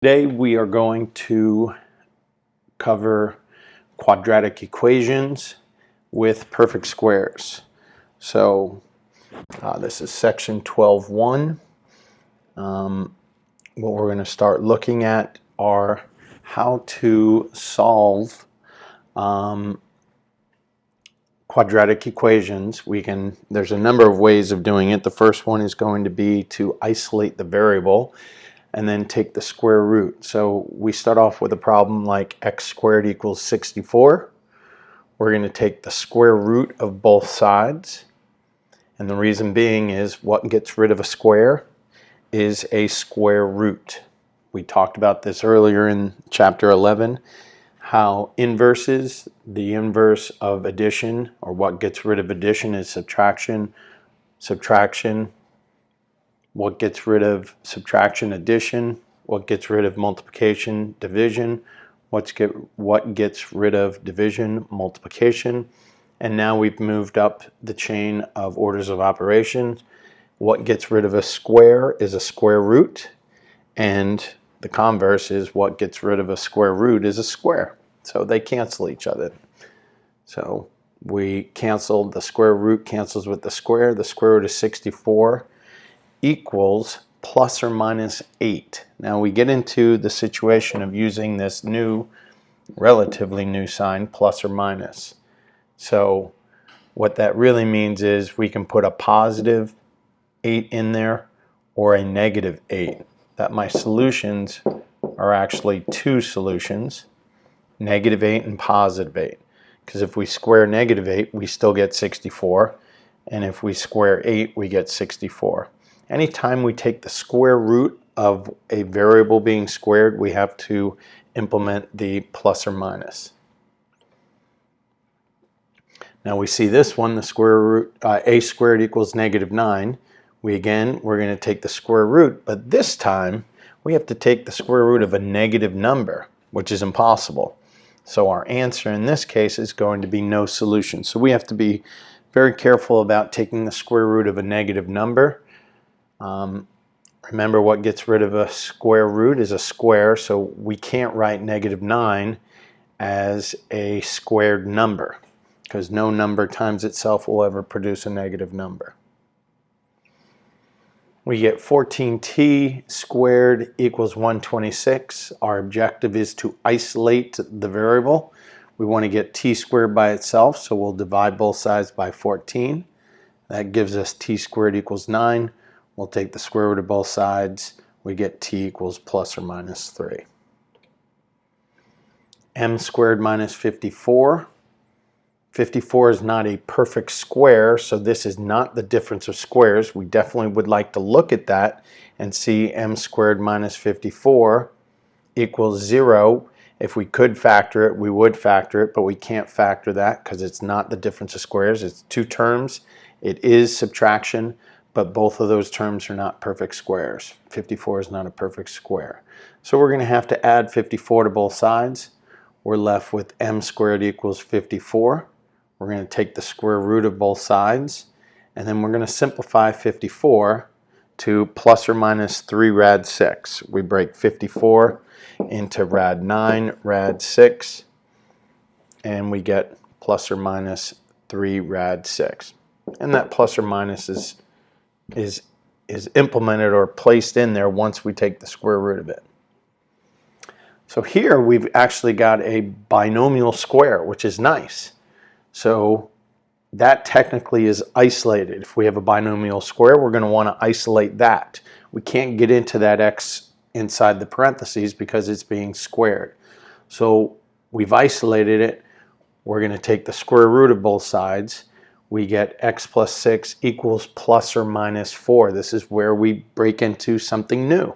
Today we are going to cover quadratic equations with perfect squares. So this is section 12.1. What we're going to start looking at are how to solve quadratic equations. There's a number of ways of doing it. The first one is going to be to isolate the variable and then take the square root. So we start off with a problem like x squared equals 64. We're going to take the square root of both sides. And the reason being is what gets rid of a square is a square root. We talked about this earlier in chapter 11, how inverses, the inverse of addition, or what gets rid of addition is subtraction. Subtraction, what gets rid of subtraction, addition. What gets rid of multiplication, division. What gets rid of division, multiplication. And now we've moved up the chain of orders of operations. What gets rid of a square is a square root, and the converse is what gets rid of a square root is a square. So they cancel each other. So we cancel, the square root cancels with the square. The square root of 64 equals plus or minus 8. Now we get into the situation of using this new, relatively new sign, plus or minus. So what that really means is we can put a positive 8 in there or a negative 8. That my solutions are actually two solutions, negative 8 and positive 8. Because if we square negative 8, we still get 64. And if we square 8, we get 64. Anytime we take the square root of a variable being squared, we have to implement the plus or minus. Now we see this one, the square root, a squared equals negative 9. We're going to take the square root, but this time we have to take the square root of a negative number, which is impossible. So our answer in this case is going to be no solution. So we have to be very careful about taking the square root of a negative number. Remember, what gets rid of a square root is a square, so we can't write negative 9 as a squared number, because no number times itself will ever produce a negative number. We get 14t squared equals 126. Our objective is to isolate the variable. We want to get t squared by itself, so we'll divide both sides by 14. That gives us t squared equals 9. We'll take the square root of both sides. We get t equals plus or minus 3. M squared minus 54. 54 is not a perfect square, so this is not the difference of squares. We definitely would like to look at that and see m squared minus 54 equals 0. If we could factor it, we would factor it, but we can't factor that because it's not the difference of squares. It's two terms. It is subtraction, but both of those terms are not perfect squares. 54 is not a perfect square. So we're going to have to add 54 to both sides. We're left with m squared equals 54. We're going to take the square root of both sides, and then we're going to simplify 54 to plus or minus 3 rad 6. We break 54 into rad 9, rad 6, and we get plus or minus 3 rad 6. And that plus or minus is implemented or placed in there once we take the square root of it. So here we've actually got a binomial square, which is nice. So that technically is isolated. If we have a binomial square, we're going to want to isolate that. We can't get into that x inside the parentheses because it's being squared. So we've isolated it. We're going to take the square root of both sides. We get x plus 6 equals plus or minus 4. This is where we break into something new.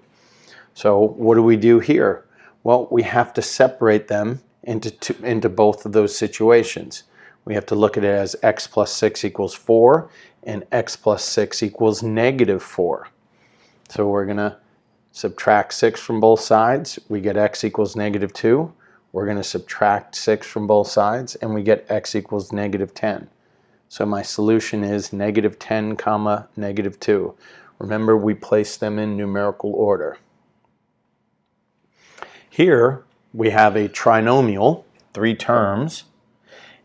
So what do we do here? Well, we have to separate them into both of those situations. We have to look at it as x plus 6 equals 4 and x plus 6 equals negative 4. So we're going to subtract 6 from both sides. We get x equals negative 2. We're going to subtract 6 from both sides, and we get x equals negative 10. So my solution is negative 10 comma negative 2. Remember, we place them in numerical order. Here we have a trinomial, 3 terms,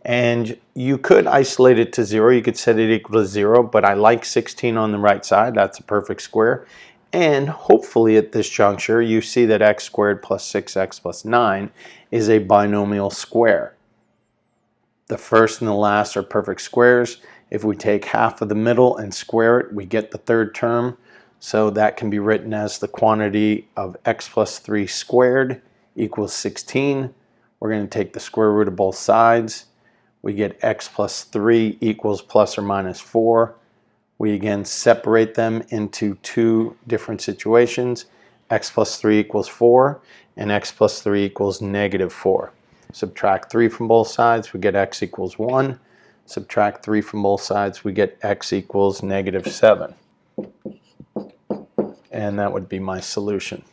and you could isolate it to 0. You could set it equal to 0, but I like 16 on the right side. That's a perfect square. And hopefully at this juncture, you see that x squared plus 6x plus 9 is a binomial square. The first and the last are perfect squares. If we take half of the middle and square it, we get the third term. So that can be written as the quantity of x plus 3 squared equals 16. We're going to take the square root of both sides. We get x plus 3 equals plus or minus 4. We again separate them into 2 different situations. X plus 3 equals 4 and x plus 3 equals negative 4. Subtract 3 from both sides, we get x equals 1. Subtract 3 from both sides, we get x equals negative 7. And that would be my solution.